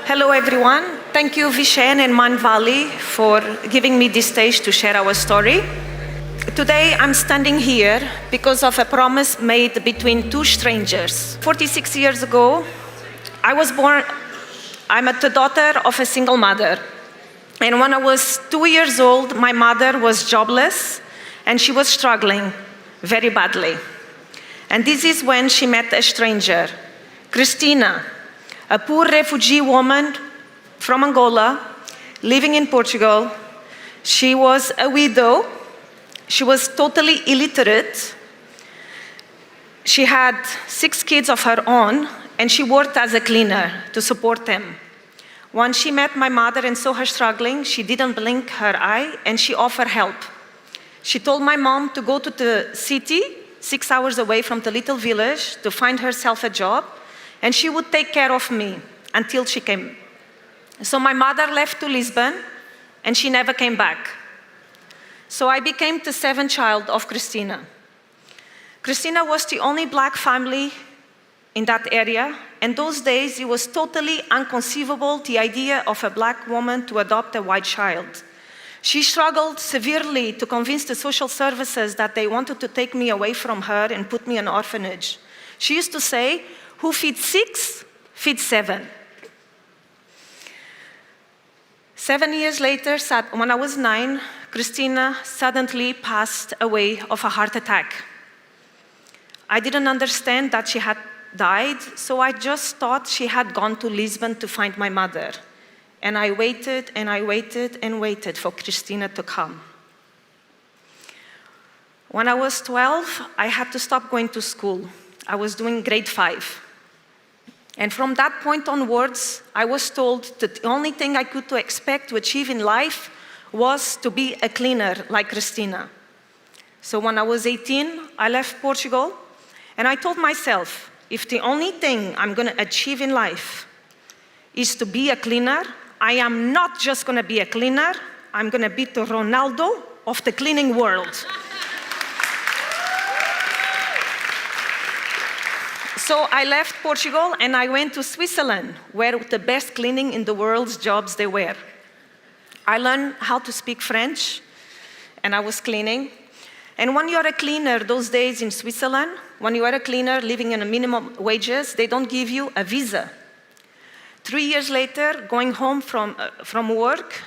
Hello, everyone. Thank you, Vishen and Manvali, for giving me this stage to share our story. Today, I'm standing here because of a promise made between two strangers. 46 years ago, I was born, I'm the daughter of a single mother. And when I was 2 years old, my mother was jobless and she was struggling very badly. And this is when she met a stranger, Cristina, a poor refugee woman from Angola, living in Portugal. She was a widow. She was totally illiterate. She had 6 kids of her own, and she worked as a cleaner to support them. When she met my mother and saw her struggling, she didn't blink her eye, and she offered help. She told my mom to go to the city, 6 hours away from the little village, to find herself a job, and she would take care of me until she came. So my mother left to Lisbon, and she never came back. So I became the 7th child of Cristina. Cristina was the only black family in that area, and those days it was totally inconceivable, the idea of a black woman to adopt a white child. She struggled severely to convince the social services that they wanted to take me away from her and put me in an orphanage. She used to say, "Who feeds 6, feeds 7. 7 years later, when I was 9, Cristina suddenly passed away of a heart attack. I didn't understand that she had died, so I just thought she had gone to Lisbon to find my mother. And I waited and I waited and waited for Cristina to come. When I was 12, I had to stop going to school. I was doing grade 5. And from that point onwards, I was told that the only thing I could expect to achieve in life was to be a cleaner like Cristina. So when I was 18, I left Portugal, and I told myself, if the only thing I'm going to achieve in life is to be a cleaner, I am not just going to be a cleaner, I'm going to be the Ronaldo of the cleaning world. So I left Portugal and I went to Switzerland, where the best cleaning in the world's jobs they were. I learned how to speak French, and I was cleaning. And when you're a cleaner those days in Switzerland, when you are a cleaner living on a minimum wages, they don't give you a visa. 3 years later, going home from work,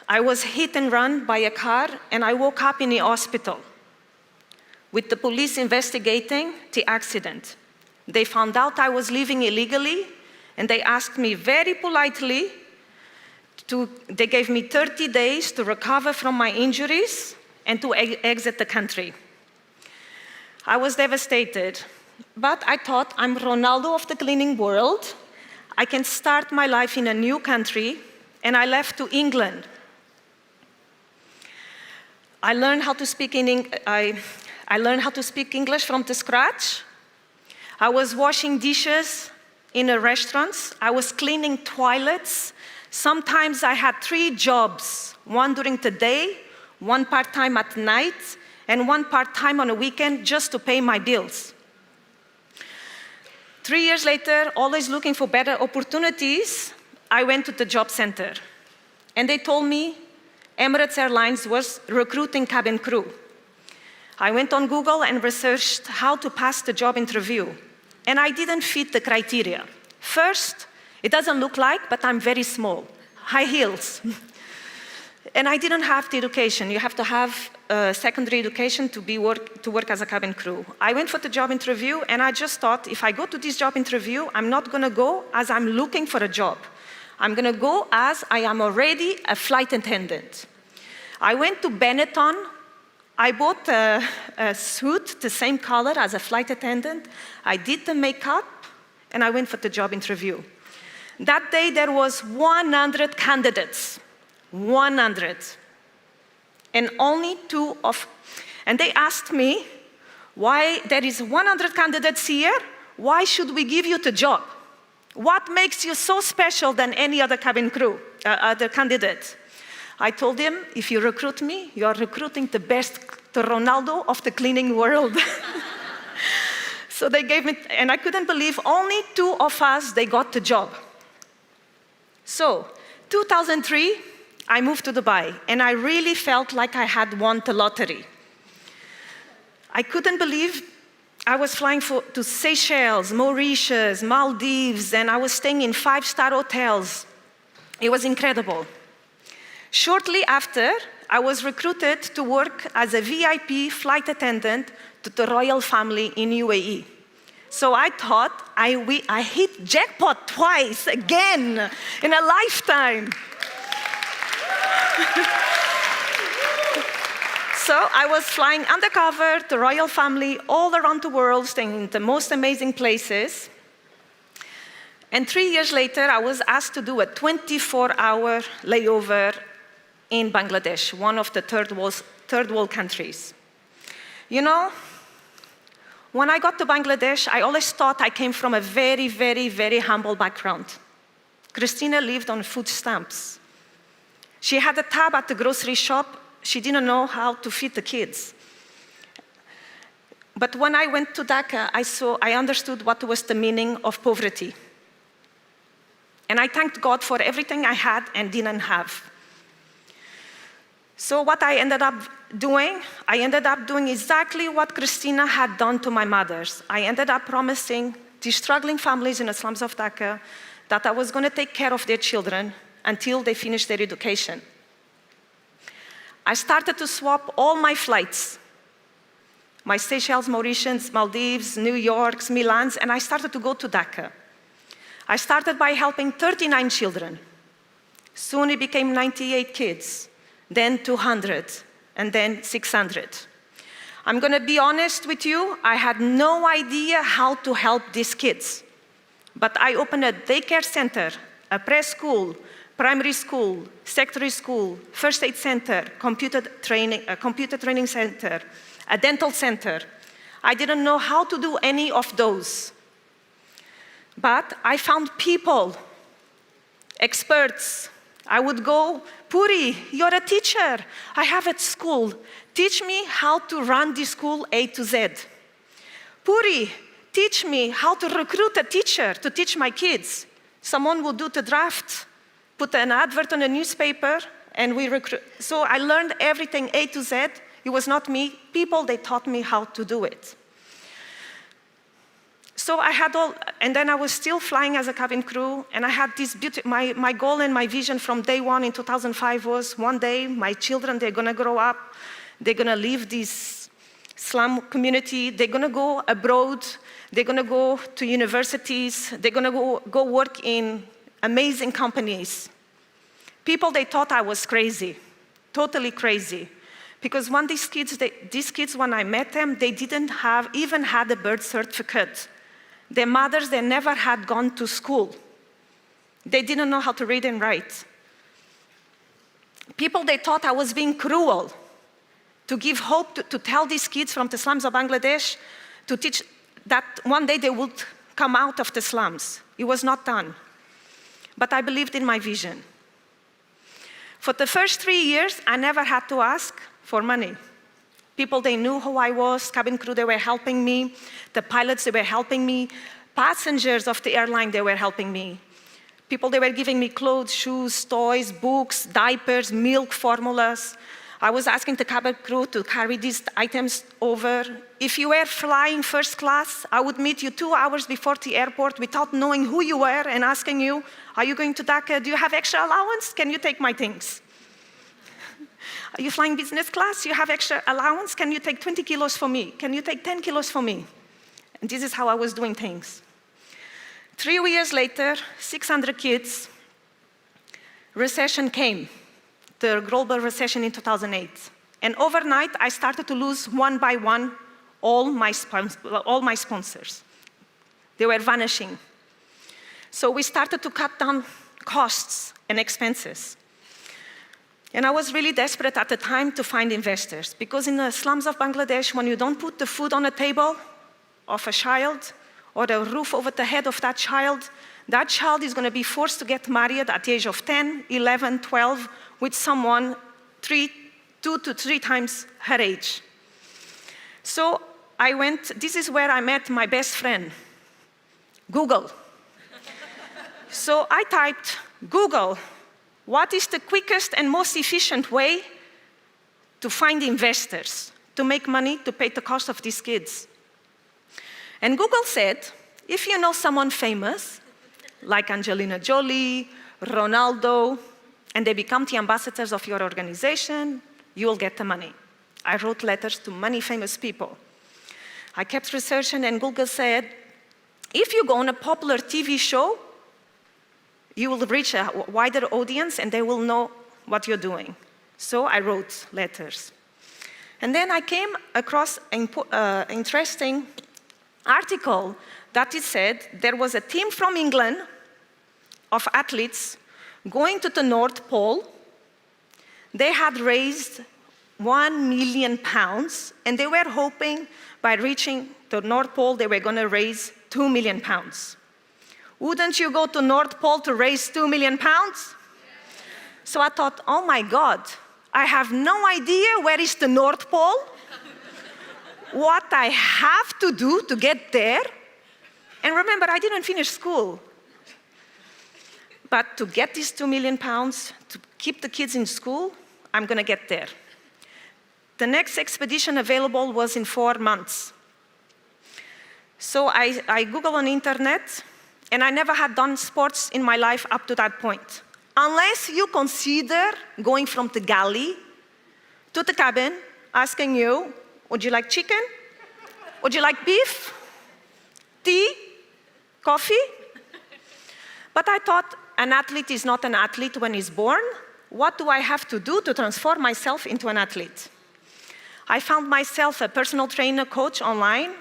I was hit and run by a car, and I woke up in the hospital with the police investigating the accident. They found out I was living illegally, and they asked me very politely they gave me 30 days to recover from my injuries and to exit the country. I was devastated, but I thought, I'm Ronaldo of the cleaning world. I can start my life in a new country, and I left to England. I learned how to speak English from the scratch. I was washing dishes in restaurants. I was cleaning toilets. Sometimes I had 3 jobs, one during the day, one part-time at night, and one part-time on a weekend just to pay my bills. 3 years later, always looking for better opportunities, I went to the job center. And they told me Emirates Airlines was recruiting cabin crew. I went on Google and researched how to pass the job interview. And I didn't fit the criteria. First, it doesn't look like, but I'm very small, high heels. And I didn't have the education. You have to have secondary education to work as a cabin crew. I went for the job interview, and I just thought, if I go to this job interview, I'm not going to go as I'm looking for a job. I'm going to go as I am already a flight attendant. I went to Benetton. I bought a suit, the same color as a flight attendant. I did the makeup, and I went for the job interview. That day, there was 100 candidates. 100. And only 2 of... And they asked me, why there is 100 candidates here, why should we give you the job? What makes you so special than any other cabin crew, other candidate? I told him, if you recruit me, you are recruiting the best, the Ronaldo of the cleaning world. So they gave me, and I couldn't believe only 2 of us, they got the job. So, 2003, I moved to Dubai, and I really felt like I had won the lottery. I couldn't believe I was flying to Seychelles, Mauritius, Maldives, and I was staying in 5-star hotels. It was incredible. Shortly after, I was recruited to work as a VIP flight attendant to the royal family in UAE. So I thought I hit jackpot twice again in a lifetime. So I was flying undercover to royal family all around the world, staying in the most amazing places. And 3 years later, I was asked to do a 24-hour layover in Bangladesh, one of the third world countries. You know, when I got to Bangladesh, I always thought I came from a very, very, very humble background. Christina lived on food stamps. She had a tab at the grocery shop. She didn't know how to feed the kids. But when I went to Dhaka, I understood what was the meaning of poverty. And I thanked God for everything I had and didn't have. So what I ended up doing exactly what Christina had done to my mothers. I ended up promising these struggling families in the slums of Dhaka that I was going to take care of their children until they finished their education. I started to swap all my flights, my Seychelles, Mauritius, Maldives, New York, Milans, and I started to go to Dhaka. I started by helping 39 children. Soon it became 98 kids, then 200, and then 600. I'm going to be honest with you, I had no idea how to help these kids. But I opened a daycare center, a preschool, primary school, secondary school, first aid center, computer training center, a dental center. I didn't know how to do any of those. But I found people, experts. I would go, Puri, you're a teacher. I have at school. Teach me how to run the school A to Z. Puri, teach me how to recruit a teacher to teach my kids. Someone will do the draft, put an advert on a newspaper, and we recruit. So I learned everything A to Z. It was not me. People, they taught me how to do it. So I had and then I was still flying as a cabin crew, and I had this my goal and my vision from day one in 2005 was one day my children, they're gonna grow up, they're gonna leave this slum community, they're gonna go abroad, they're gonna go to universities, they're gonna go work in amazing companies. People, they thought I was crazy, totally crazy. Because when these kids, when I met them, they didn't even had a birth certificate. Their mothers, they never had gone to school. They didn't know how to read and write. People, they thought I was being cruel to give hope, to tell these kids from the slums of Bangladesh, to teach that one day they would come out of the slums. It was not done. But I believed in my vision. For the first 3 years, I never had to ask for money. People, they knew who I was, cabin crew, they were helping me. The pilots, they were helping me. Passengers of the airline, they were helping me. People, they were giving me clothes, shoes, toys, books, diapers, milk, formulas. I was asking the cabin crew to carry these items over. If you were flying first class, I would meet you 2 hours before the airport without knowing who you were and asking you, are you going to Dhaka? Do you have extra allowance? Can you take my things? Are you flying business class? You have extra allowance? Can you take 20 kilos for me? Can you take 10 kilos for me? And this is how I was doing things. 3 years later, 600 kids, recession came, the global recession in 2008. And overnight, I started to lose one by one all my sponsors. They were vanishing. So we started to cut down costs and expenses. And I was really desperate at the time to find investors, because in the slums of Bangladesh, when you don't put the food on the table of a child or a roof over the head of that child is going to be forced to get married at the age of 10, 11, 12 with someone 2 to 3 times her age. So this is where I met my best friend, Google. So I typed Google, what is the quickest and most efficient way to find investors, to make money, to pay the cost of these kids? And Google said, if you know someone famous, like Angelina Jolie, Ronaldo, and they become the ambassadors of your organization, you will get the money. I wrote letters to many famous people. I kept researching, and Google said, if you go on a popular TV show, you will reach a wider audience and they will know what you're doing. So I wrote letters. And then I came across an interesting article that it said there was a team from England of athletes going to the North Pole. They had raised £1 million, and they were hoping by reaching the North Pole, they were going to raise £2 million. Wouldn't you go to North Pole to raise £2 million? So I thought, oh my God, I have no idea where is the North Pole, what I have to do to get there. And remember, I didn't finish school. But to get these £2 million, to keep the kids in school, I'm going to get there. The next expedition available was in 4 months. So I Googled on the internet, and I never had done sports in my life up to that point. Unless you consider going from the galley to the cabin, asking you, would you like chicken? Would you like beef? Tea? Coffee? But I thought, an athlete is not an athlete when he's born. What do I have to do to transform myself into an athlete? I found myself a personal trainer coach online,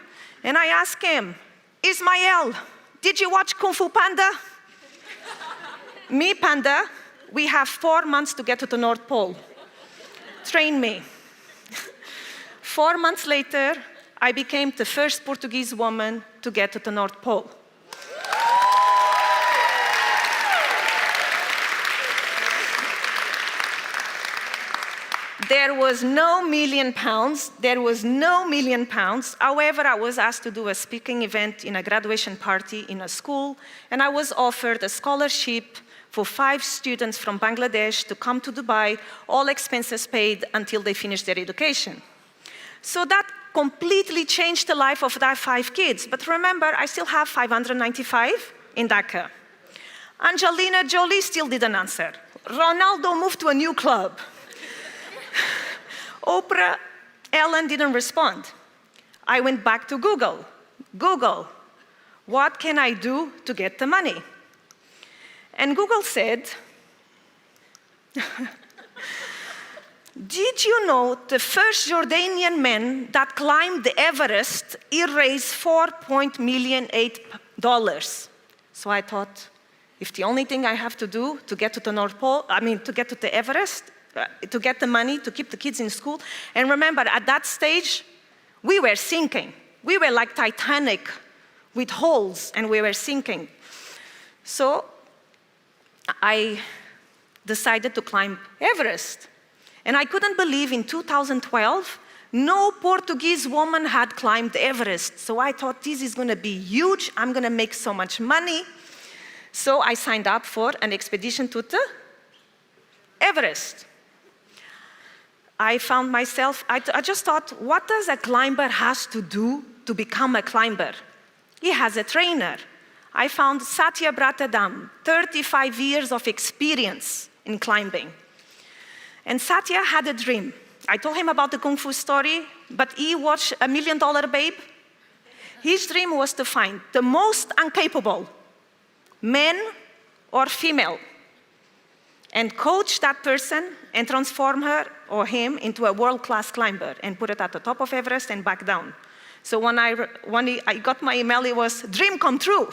and I asked him, Ismael, did you watch Kung Fu Panda? Me, Panda, we have 4 months to get to the North Pole. Train me. 4 months later, I became the first Portuguese woman to get to the North Pole. There was no £1 million. There was no £1 million. However, I was asked to do a speaking event in a graduation party in a school, and I was offered a scholarship for 5 students from Bangladesh to come to Dubai, all expenses paid until they finished their education. So that completely changed the life of that 5 kids. But remember, I still have 595 in Dhaka. Angelina Jolie still didn't answer. Ronaldo moved to a new club. Oprah, Ellen didn't respond. I went back to Google. Google, what can I do to get the money? And Google said, did you know the first Jordanian man that climbed the Everest, he raised $4.8 million? So I thought, if the only thing I have to do to get to the North Pole, to get to the Everest, to get the money to keep the kids in school. And remember, at that stage, we were sinking. We were like Titanic with holes, and we were sinking. So I decided to climb Everest. And I couldn't believe in 2012, no Portuguese woman had climbed Everest. So I thought, this is going to be huge. I'm going to make so much money. So I signed up for an expedition to the Everest. I found myself, I just thought, what does a climber has to do to become a climber? He has a trainer. I found Satya Bratadam, 35 years of experience in climbing. And Satya had a dream. I told him about the Kung Fu story, but he watched $1 Million Babe. His dream was to find the most incapable, man or female, and coach that person and transform her or him into a world-class climber and put it at the top of Everest and back down. So when I got my email, it was, dream come true.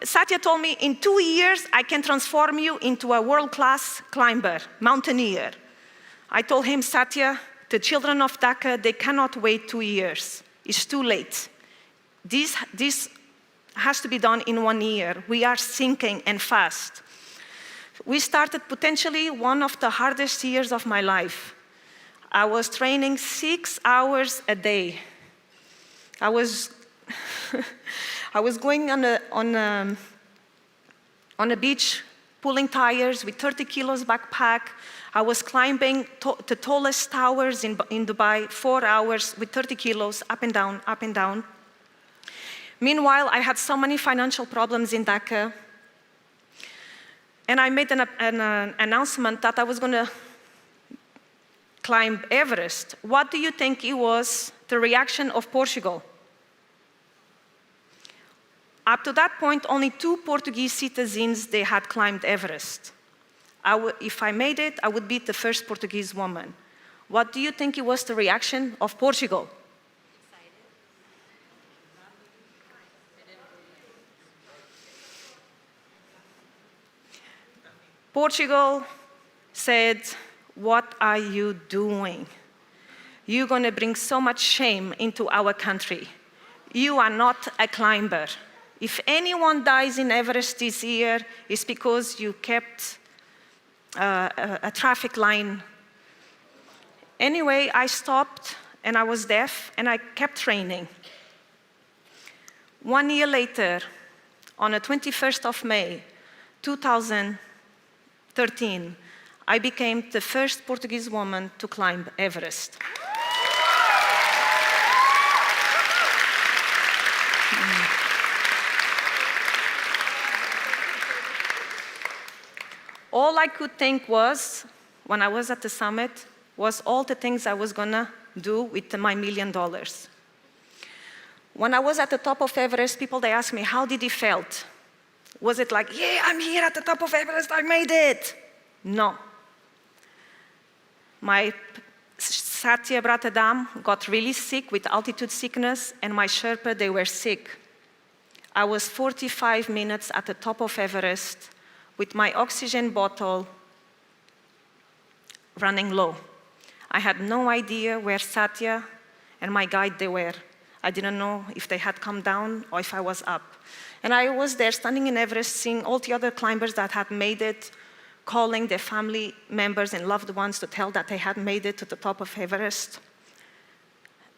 Satya told me, in 2 years, I can transform you into a world-class climber, mountaineer. I told him, Satya, the children of Dhaka, they cannot wait 2 years. It's too late. This has to be done in 1 year. We are sinking and fast. We started potentially one of the hardest years of my life. I was training 6 hours a day. I was going on on a beach, pulling tires with 30 kilos backpack. I was climbing the tallest towers in Dubai, 4 hours with 30 kilos, up and down, up and down. Meanwhile, I had so many financial problems in Dhaka. And I made an announcement that I was going to climb Everest. What do you think it was the reaction of Portugal? Up to that point, only 2 Portuguese citizens, they had climbed Everest. If I made it, I would be the first Portuguese woman. What do you think it was the reaction of Portugal? Portugal said, "What are you doing? You're going to bring so much shame into our country. You are not a climber. If anyone dies in Everest this year, it's because you kept a traffic line." Anyway, I stopped, and I was deaf, and I kept training. 1 year later, on the 21st of May, 2013, I became the first Portuguese woman to climb Everest. All I could think was, when I was at the summit, was all the things I was gonna do with my $1 million. When I was at the top of Everest, people, they asked me, how did it felt? Was it like, yeah, I'm here at the top of Everest, I made it? No. My Satya Bratadam got really sick with altitude sickness, and my Sherpa, they were sick. I was 45 minutes at the top of Everest with my oxygen bottle running low. I had no idea where Satya and my guide they were. I didn't know if they had come down or if I was up. And I was there standing in Everest, seeing all the other climbers that had made it, calling their family members and loved ones to tell that they had made it to the top of Everest.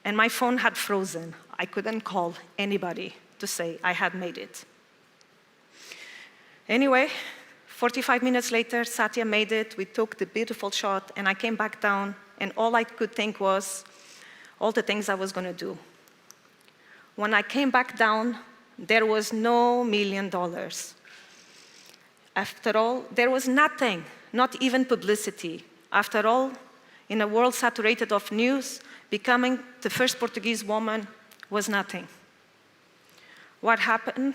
And my phone had frozen. I couldn't call anybody to say I had made it. Anyway, 45 minutes later, Satya made it. We took the beautiful shot, and I came back down, and all I could think was all the things I was going to do. When I came back down, there was no $1 million. After all, there was nothing, not even publicity. After all, in a world saturated of news, becoming the first Portuguese woman was nothing. What happened?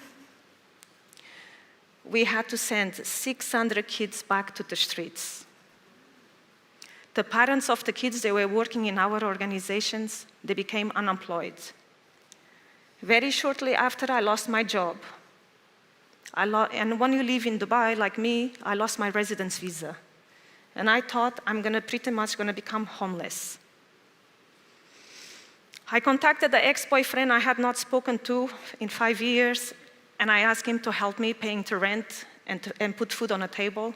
We had to send 600 kids back to the streets. The parents of the kids, they were working in our organizations, they became unemployed. Very shortly after, I lost my job. And when you live in Dubai, like me, I lost my residence visa. And I thought I'm pretty much gonna become homeless. I contacted the ex-boyfriend I had not spoken to in 5 years, and I asked him to help me paying the rent and put food on the table.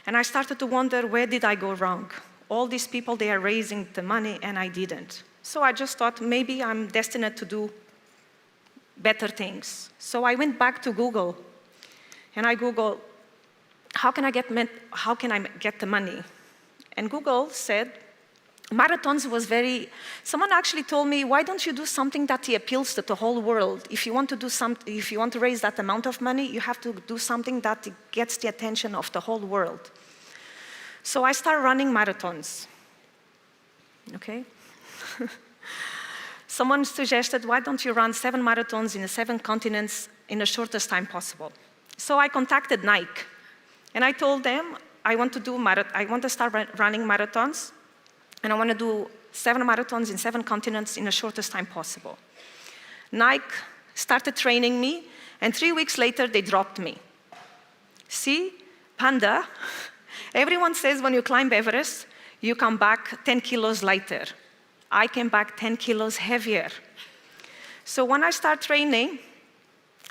And I started to wonder, where did I go wrong? All these people, they are raising the money, and I didn't. So I just thought, maybe I'm destined to do better things. So I went back to Google, and I Googled, how can I get the money? And Google said, marathons was someone actually told me, why don't you do something that appeals to the whole world? If you want to raise that amount of money, you have to do something that gets the attention of the whole world. So I started running marathons, okay? Someone suggested, why don't you run 7 marathons in 7 continents in the shortest time possible? So I contacted Nike, and I told them, I want to start running marathons, and I want to do 7 marathons in 7 continents in the shortest time possible. Nike started training me, and 3 weeks later, they dropped me. See, Panda, everyone says when you climb Everest, you come back 10 kilos lighter. I came back 10 kilos heavier. So when I started training,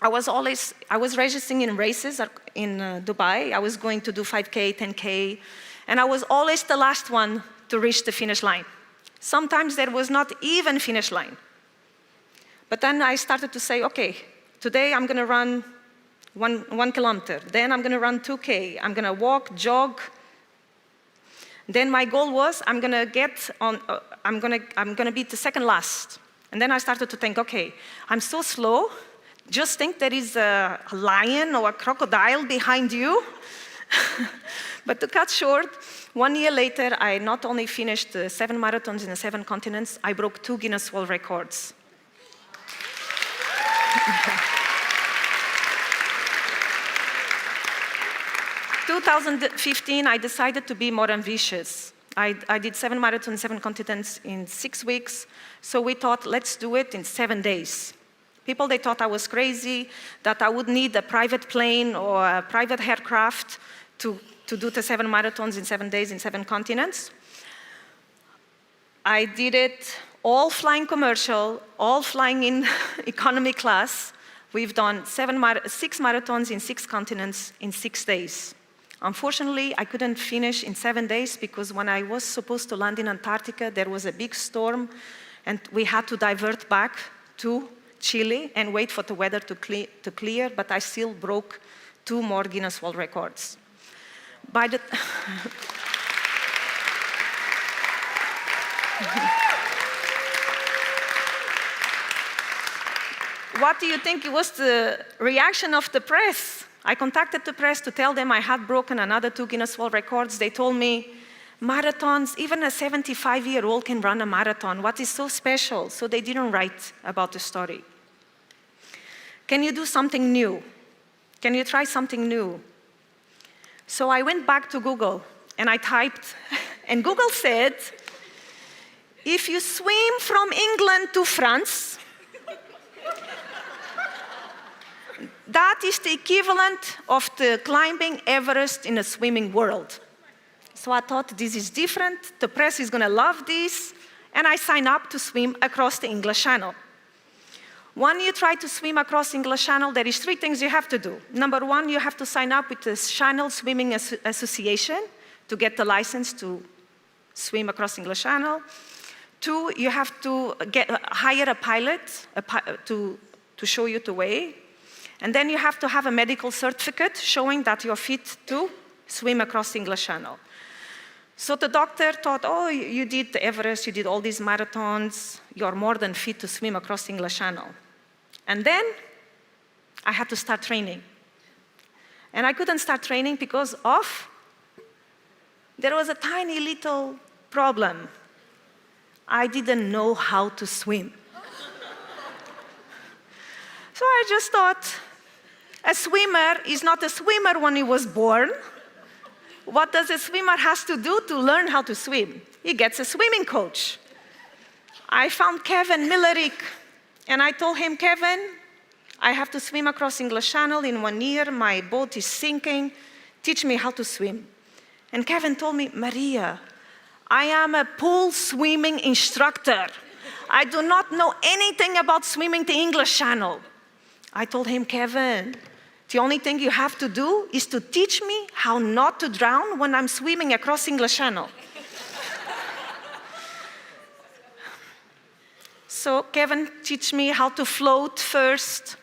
I was registering in races in Dubai. I was going to do 5K, 10K, and I was always the last one to reach the finish line. Sometimes there was not even finish line. But then I started to say, okay, today I'm gonna run one kilometer. Then I'm gonna run 2K. I'm gonna walk, jog. Then my goal was I'm gonna be the second last. And then I started to think, okay, I'm so slow. Just think there is a lion or a crocodile behind you. But to cut short, 1 year later, I not only finished 7 marathons in the 7 continents, I broke 2 Guinness World Records. 2015, I decided to be more ambitious. I did 7 marathons, 7 continents in 6 weeks. So we thought, let's do it in 7 days. People, they thought I was crazy, that I would need a private plane or a private aircraft to do the 7 marathons in 7 days in 7 continents. I did it all flying commercial, all flying in economy class. We've done 6 marathons in 6 continents in 6 days. Unfortunately, I couldn't finish in 7 days because when I was supposed to land in Antarctica, there was a big storm and we had to divert back to Chile and wait for the weather to clear, but I still broke 2 more Guinness World Records. What do you think was the reaction of the press? I contacted the press to tell them I had broken another 2 Guinness World Records. They told me, marathons, even a 75-year-old can run a marathon. What is so special? So they didn't write about the story. Can you do something new? Can you try something new? So I went back to Google and I typed, and Google said, if you swim from England to France, that is the equivalent of the climbing Everest in a swimming world. So I thought, this is different, the press is gonna love this, and I signed up to swim across the English Channel. When you try to swim across the English Channel, there is 3 things you have to do. Number 1, you have to sign up with the Channel Swimming Association to get the license to swim across the English Channel. 2, you have to hire a pilot to show you the way. And then you have to have a medical certificate showing that you're fit to swim across the English Channel. So the doctor thought, oh, you did the Everest, you did all these marathons, you're more than fit to swim across the English Channel. And then I had to start training. And I couldn't start training because there was a tiny little problem. I didn't know how to swim. So I just thought, a swimmer is not a swimmer when he was born. What does a swimmer has to do to learn how to swim? He gets a swimming coach. I found Kevin Millerick, and I told him, Kevin, I have to swim across English Channel in 1 year. My boat is sinking. Teach me how to swim. And Kevin told me, Maria, I am a pool swimming instructor. I do not know anything about swimming the English Channel. I told him, Kevin, the only thing you have to do is to teach me how not to drown when I'm swimming across English Channel. So Kevin teach me how to float first,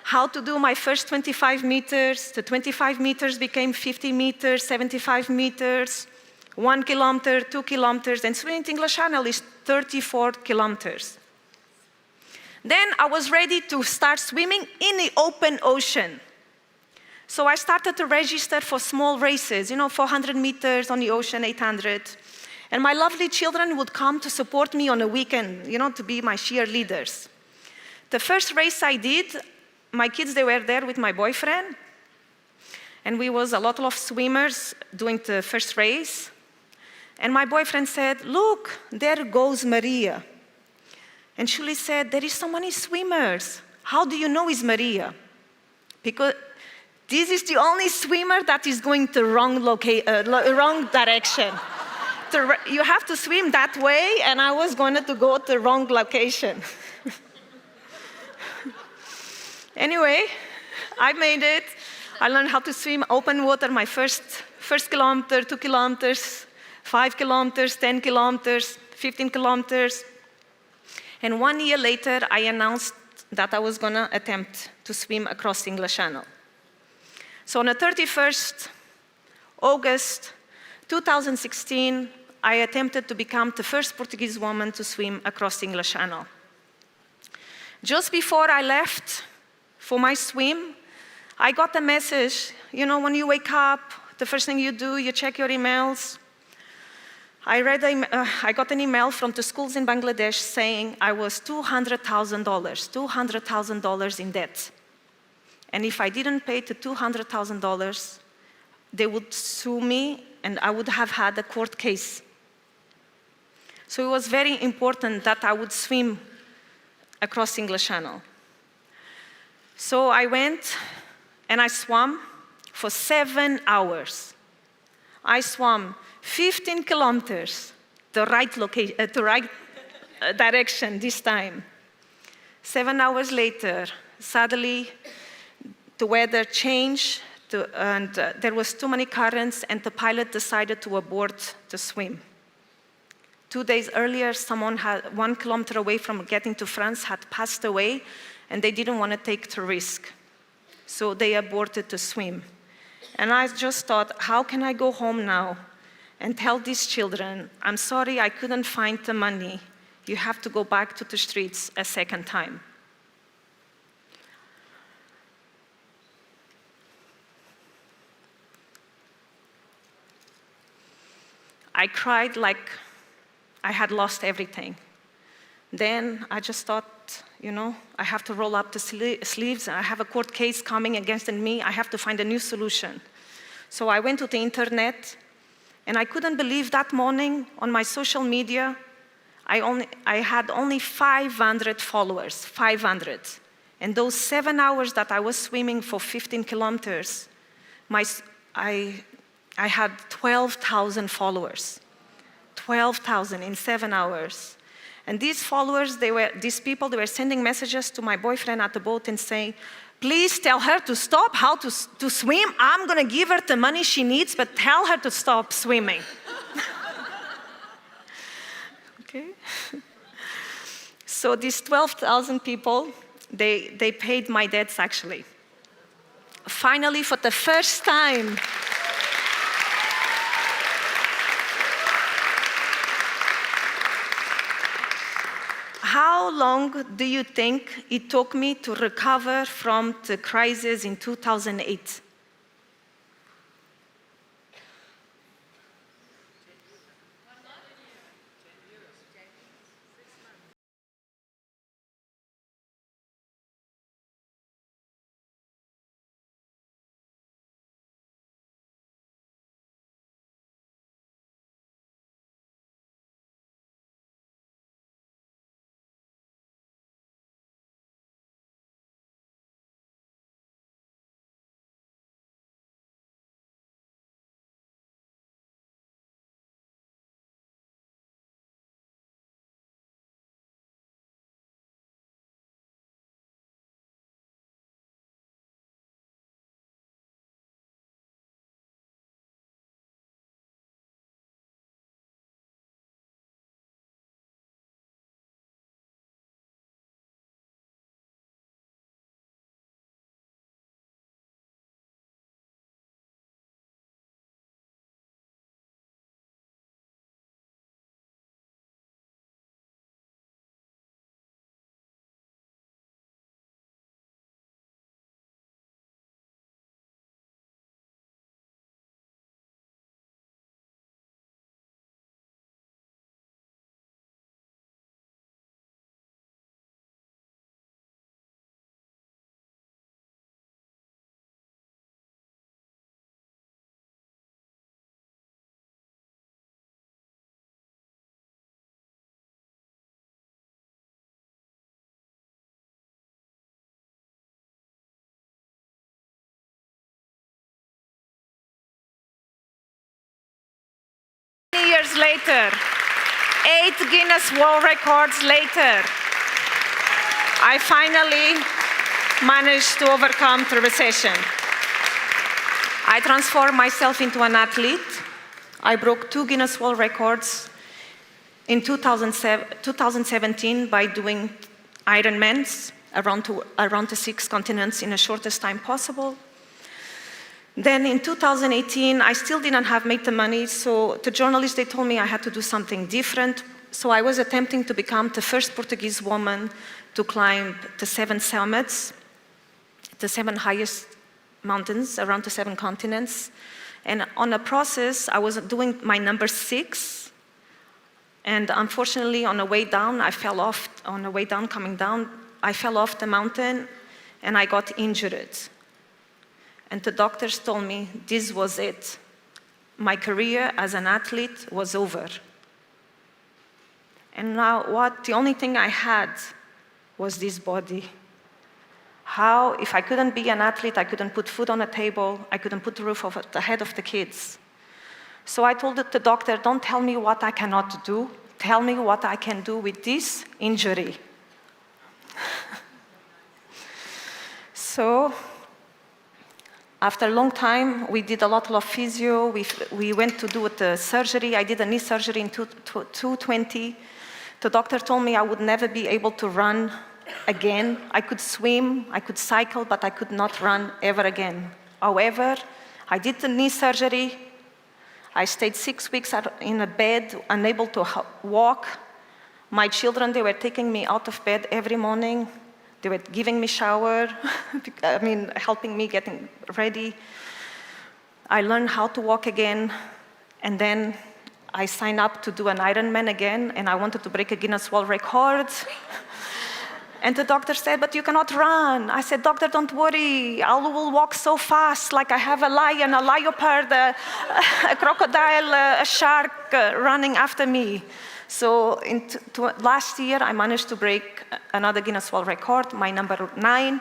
how to do my first 25 meters. The 25 meters became 50 meters, 75 meters, 1 kilometer, 2 kilometers, and swimming the English Channel is 34 kilometers. Then I was ready to start swimming in the open ocean. So I started to register for small races, 400 meters on the ocean, 800. And my lovely children would come to support me on a weekend, to be my cheerleaders. The first race I did, my kids, they were there with my boyfriend. And we was a lot of swimmers doing the first race. And my boyfriend said, look, there goes Maria. And Shuli said, there is so many swimmers. How do you know it's Maria? Because this is the only swimmer that is going the wrong direction. You have to swim that way, and I was going to go to the wrong location. Anyway, I made it. I learned how to swim open water my first kilometer, 2 kilometers, 5 kilometers, 10 kilometers, 15 kilometers. And 1 year later, I announced that I was gonna attempt to swim across English Channel. So on the 31st August 2016, I attempted to become the first Portuguese woman to swim across English Channel. Just before I left for my swim, I got a message. You know, when you wake up, the first thing you do, you check your emails. I got an email from the schools in Bangladesh saying I was $200,000 in debt. And if I didn't pay the $200,000, they would sue me and I would have had a court case. So it was very important that I would swim across English Channel. So I went and I swam for 7 hours. I swam 15 kilometers, the right direction this time. 7 hours later, suddenly the weather changed and there was too many currents and the pilot decided to abort the swim. 2 days earlier, someone 1 kilometer away from getting to France had passed away and they didn't want to take the risk. So they aborted the swim. And I just thought, how can I go home now and tell these children, I'm sorry, I couldn't find the money. You have to go back to the streets a second time. I cried like I had lost everything. Then I just thought, you know, I have to roll up the sleeves. I have a court case coming against me. I have to find a new solution. So I went to the internet, and I couldn't believe that morning on my social media, I had only 500 followers, 500. And those 7 hours that I was swimming for 15 kilometers, I had 12,000 followers. 12,000 in 7 hours. And these followers, these people, they were sending messages to my boyfriend at the boat and saying, please tell her to stop how to swim. I'm gonna give her the money she needs, but tell her to stop swimming. Okay. So these 12,000 people, they paid my debts actually. Finally, for the first time, how long do you think it took me to recover from the crisis in 2008? Years later, 8 Guinness World Records later, I finally managed to overcome the recession. I transformed myself into an athlete. I broke 2 Guinness World Records in 2017 by doing Ironmans. around the 6 continents in the shortest time possible. Then in 2018, I still didn't have made the money, so the journalists, they told me I had to do something different. So I was attempting to become the first Portuguese woman to climb the 7 summits, the 7 highest mountains around the 7 continents. And on the process, I was doing my number 6. And unfortunately, on the way down, I fell off. On the way down, coming down, I fell off the mountain and I got injured. And the doctors told me this was it. My career as an athlete was over. And now the only thing I had was this body. How, if I couldn't be an athlete, I couldn't put food on the table, I couldn't put the roof over the head of the kids. So I told the doctor, don't tell me what I cannot do, tell me what I can do with this injury. So, after a long time, we did a lot of physio, we went to do the surgery. I did a knee surgery in 2020. The doctor told me I would never be able to run again. I could swim, I could cycle, but I could not run ever again. However, I did the knee surgery. I stayed 6 weeks in a bed, unable to walk. My children, they were taking me out of bed every morning. They were giving me shower, helping me getting ready. I learned how to walk again, and then I signed up to do an Ironman again, and I wanted to break a Guinness World Record. And the doctor said, but you cannot run. I said, doctor, don't worry. I will walk so fast, like I have a lion, a leopard, a crocodile, a shark running after me. So last year, I managed to break another Guinness World Record, my number 9.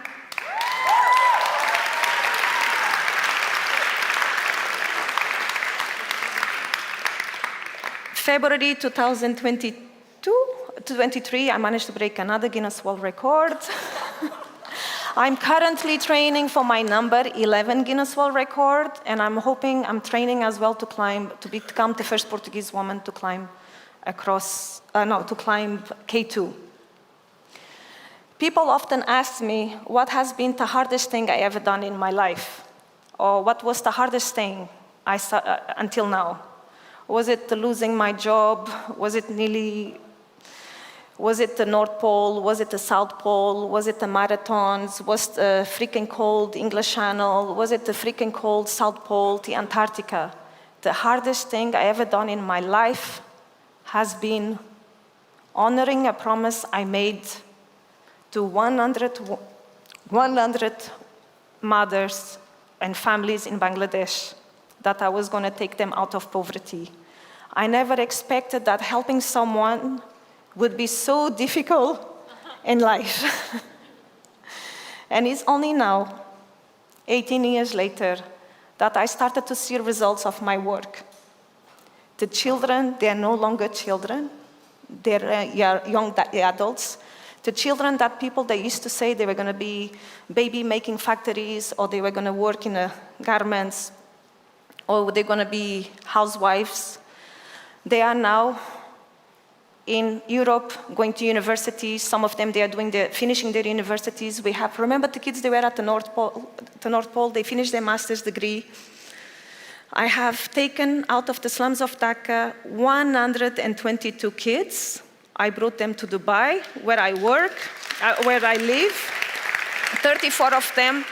February 2023, I managed to break another Guinness World Record. I'm currently training for my number 11 Guinness World Record, and I'm training as well to become the first Portuguese woman to climb K2. People often ask me, what has been the hardest thing I ever done in my life? Or what was the hardest thing until now? Was it losing my job? Was it the North Pole? Was it the South Pole? Was it the marathons? Was the freaking cold English Channel? Was it the freaking cold South Pole, the Antarctica? The hardest thing I ever done in my life has been honoring a promise I made to 100 mothers and families in Bangladesh, that I was going to take them out of poverty. I never expected that helping someone would be so difficult in life. And it's only now, 18 years later, that I started to see results of my work. The children, they are no longer children. They're young adults. The children that they used to say they were going to be baby-making factories, or they were going to work in garments, or they're going to be housewives. They are now in Europe, going to universities. Some of them, they are finishing their universities. Remember the kids, they were at the North Pole, they finished their master's degree. I have taken out of the slums of Dhaka 122 kids. I brought them to Dubai, where I work, where I live. 34 of them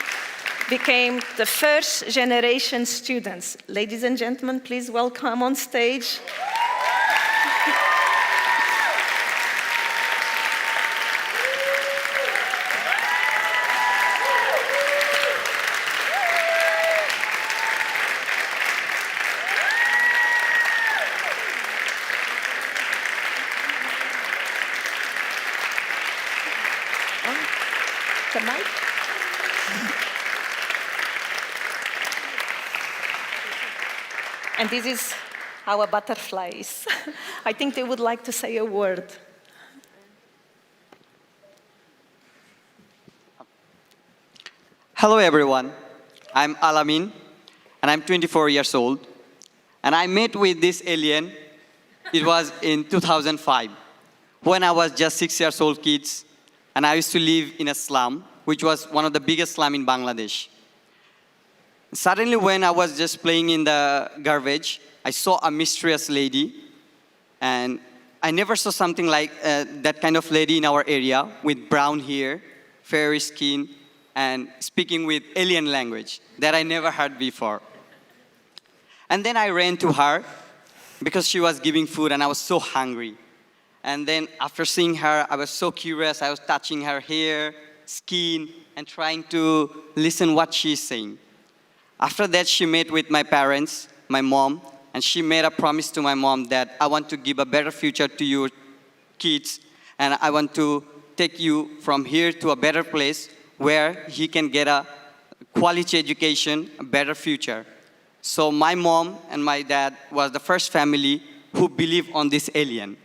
became the first generation students. Ladies and gentlemen, please welcome on stage. The mic? And this is our butterflies. I think they would like to say a word. Hello everyone, I'm Alamin, and I'm 24 years old. And I met with this alien, it was in 2005, when I was just 6 years old kids, and I used to live in a slum, which was one of the biggest slums in Bangladesh. Suddenly, when I was just playing in the garbage, I saw a mysterious lady, and I never saw something like that kind of lady in our area with brown hair, fairy skin, and speaking with alien language that I never heard before. And then I ran to her because she was giving food and I was so hungry. And then after seeing her, I was so curious. I was touching her hair, skin, and trying to listen what she's saying. After that, she met with my parents, my mom, and she made a promise to my mom that I want to give a better future to your kids, and I want to take you from here to a better place where he can get a quality education, a better future. So my mom and my dad was the first family who believed on this alien.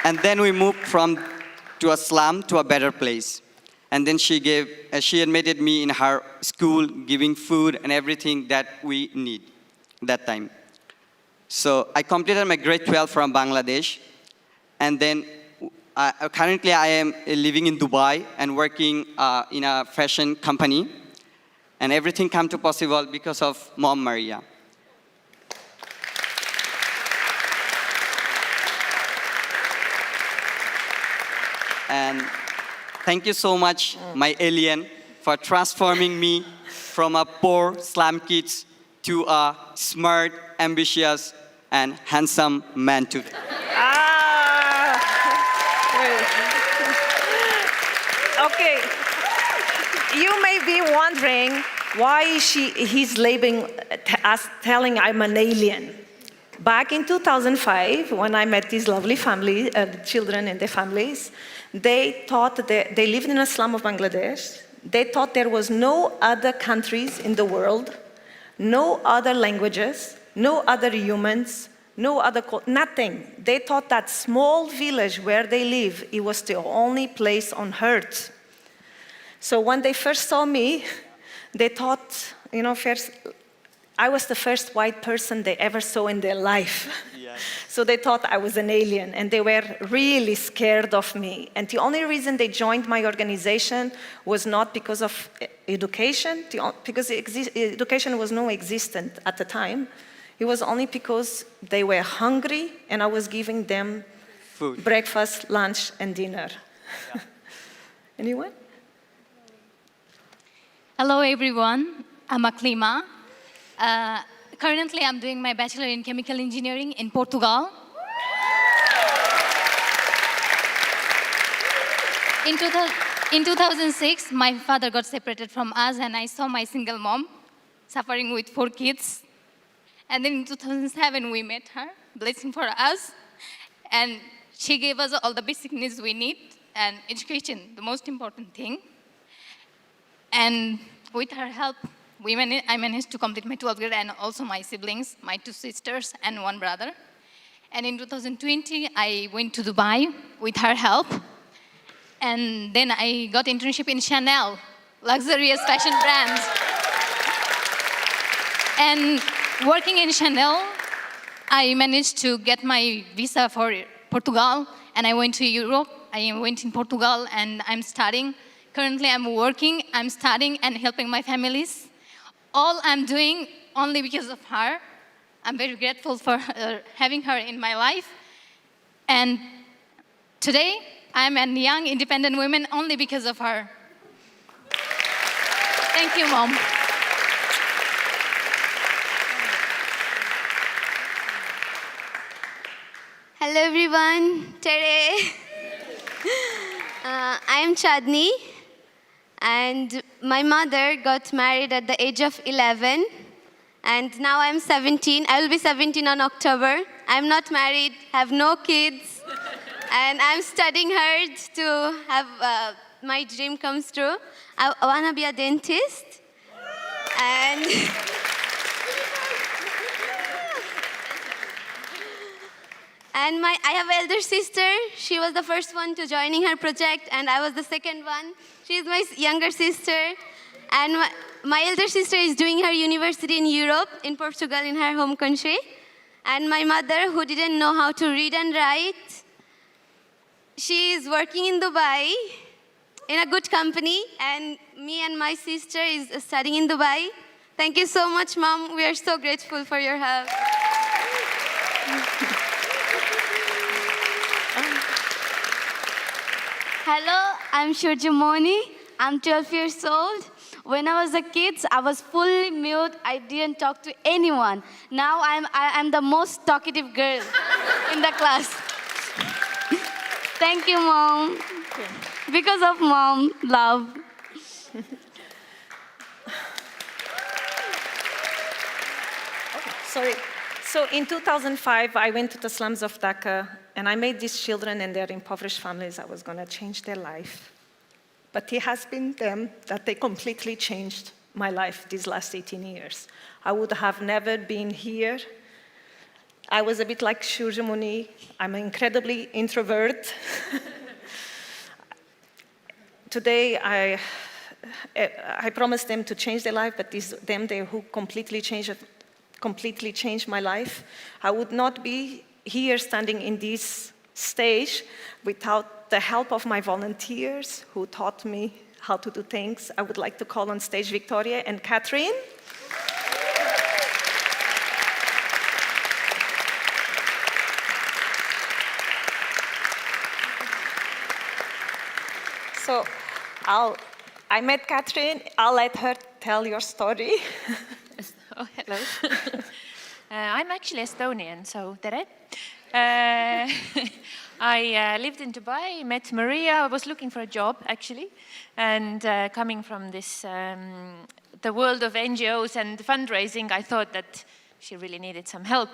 And then we moved from to a slum to a better place. And then she admitted me in her school, giving food and everything that we need that time. So I completed my grade 12 from Bangladesh. And then currently I am living in Dubai and working in a fashion company. And everything came to possible because of Mom Maria. And thank you so much, my alien, for transforming me from a poor slum kid to a smart, ambitious, and handsome man too. Okay. You may be wondering why he's labeling us, telling I'm an alien. Back in 2005, when I met these lovely family, children and their families, they thought that they lived in a slum of Bangladesh. They thought there was no other countries in the world, no other languages, no other humans, no other, nothing. They thought that small village where they live, it was the only place on earth. So when they first saw me, they thought, first, I was the first white person they ever saw in their life. Yes. So they thought I was an alien, and they were really scared of me. And the only reason they joined my organization was not because of education, because education was non-existent at the time. It was only because they were hungry, and I was giving them food, breakfast, lunch, and dinner. Yeah. Anyone? Hello, everyone. I'm Aklima. Currently, I'm doing my bachelor in chemical engineering in Portugal. In 2006, my father got separated from us, and I saw my single mom suffering with 4 kids. And then in 2007, we met her, blessing for us. And she gave us all the basic needs we need, and education, the most important thing. And with her help, I managed to complete my 12th grade, and also my siblings, my 2 sisters and 1 brother. And in 2020, I went to Dubai with her help. And then I got internship in Chanel, luxurious fashion brand. And working in Chanel, I managed to get my visa for Portugal, and I went to Europe. I went in Portugal, and I'm studying. Currently, I'm working, I'm studying, and helping my families. All I'm doing only because of her. I'm very grateful for having her in my life. And today, I'm a young, independent woman only because of her. Thank you, Mom. Hello, everyone. Tere. I am Chadni. And my mother got married at the age of 11, and now I'm 17. I will be 17 on October. I'm not married, have no kids, and I'm studying hard to have my dream comes true. I want to be a dentist, and I have an elder sister. She was the first one to joining her project, and I was the second one. She's my younger sister. And my elder sister is doing her university in Europe, in Portugal, in her home country. And my mother, who didn't know how to read and write, she is working in Dubai in a good company. And me and my sister is studying in Dubai. Thank you so much, Mom. We are so grateful for your help. Hello, I'm Shurjamoni. I'm 12 years old. When I was a kid, I was fully mute. I didn't talk to anyone. Now I'm the most talkative girl in the class. Thank you, Mom. Because of Mom, love. Sorry. So in 2005, I went to the slums of Dhaka, and I made these children and their impoverished families, I was going to change their life. But it has been them that they completely changed my life these last 18 years. I would have never been here. I was a bit like Shurjamuni. I'm an incredibly introvert. Today, I promised them to change their life, but it's them there who completely changed my life. I would not be here standing in this stage without the help of my volunteers who taught me how to do things. I would like to call on stage Victoria and Catherine. So I met Catherine. I'll let her tell your story. Oh, hello. I'm actually Estonian, so tere. I lived in Dubai, met Maria. I was looking for a job, actually, and coming from this, the world of NGOs and fundraising, I thought that she really needed some help.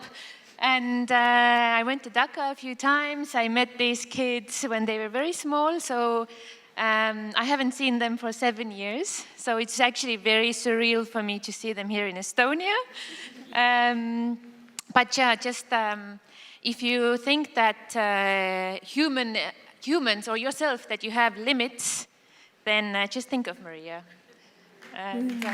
And I went to Dhaka a few times. I met these kids when they were very small, so I haven't seen them for 7 years. So it's actually very surreal for me to see them here in Estonia. But yeah, just if you think that humans or yourself, that you have limits, then just think of Maria. And,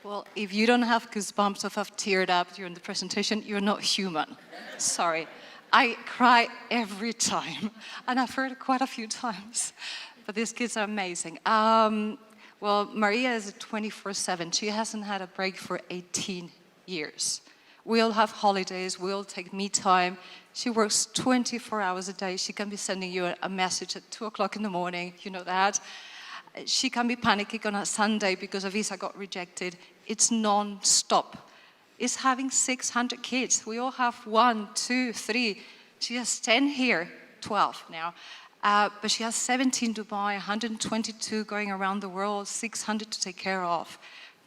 Well, if you don't have goosebumps or have teared up during the presentation, you're not human. Sorry. I cry every time, and I've heard it quite a few times. But these kids are amazing. Well, Maria is 24/7. She hasn't had a break for 18 years. We all have holidays. We all take me time. She works 24 hours a day. She can be sending you a message at 2 o'clock in the morning. You know that. She can be panicking on a Sunday because a visa got rejected. It's non-stop. It's having 600 kids. We all have 1, 2, 3. She has 10 here, 12 now. But she has 17 in Dubai, 122 going around the world, 600 to take care of.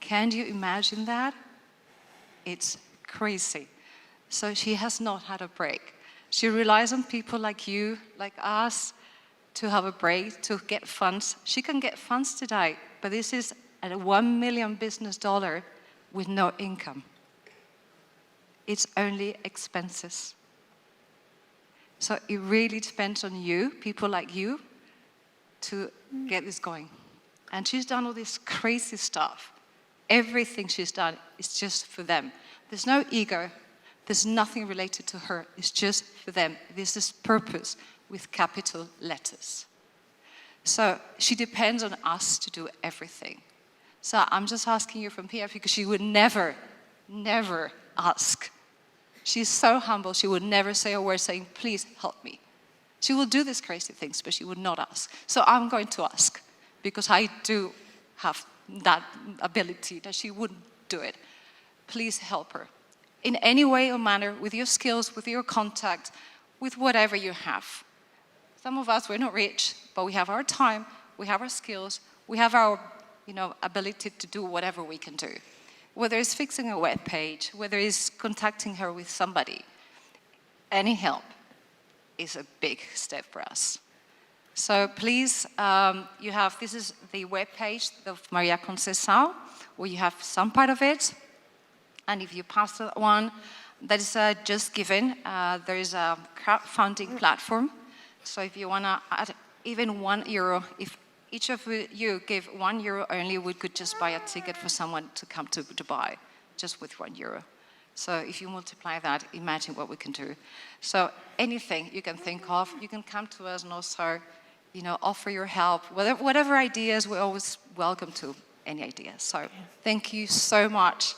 Can you imagine that? It's crazy. So she has not had a break. She relies on people like you, like us, to have a break, to get funds. She can get funds today, but this is at $1 million business with no income. It's only expenses. So it really depends on you, people like you, to get this going. And she's done all this crazy stuff. Everything she's done is just for them. There's no ego. There's nothing related to her. It's just for them. This is purpose with capital letters. So she depends on us to do everything. So I'm just asking you from here because she would never, never ask. She's so humble, she would never say a word saying, please help me. She will do these crazy things, but she would not ask. So I'm going to ask, because I do have that ability that she wouldn't do it. Please help her. In any way or manner, with your skills, with your contact, with whatever you have. Some of us, we're not rich, but we have our time, we have our skills, we have our ability to do whatever we can do. Whether it's fixing a web page, whether it's contacting her with somebody, any help is a big step for us. So please, this is the web page of Maria Conceicao, where you have some part of it. And if you pass that one, that is just given. There is a crowdfunding platform. So if you want to add even €1, if each of you give €1 only, we could just buy a ticket for someone to come to Dubai, just with €1. So if you multiply that, imagine what we can do. So anything you can think of, you can come to us and also, offer your help. Whatever ideas, we're always welcome to any ideas. So thank you so much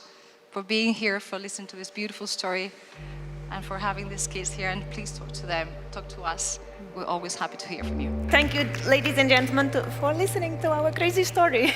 for being here, for listening to this beautiful story, and for having these kids here. And please talk to them, talk to us. We're always happy to hear from you. Thank you, ladies and gentlemen, for listening to our crazy story.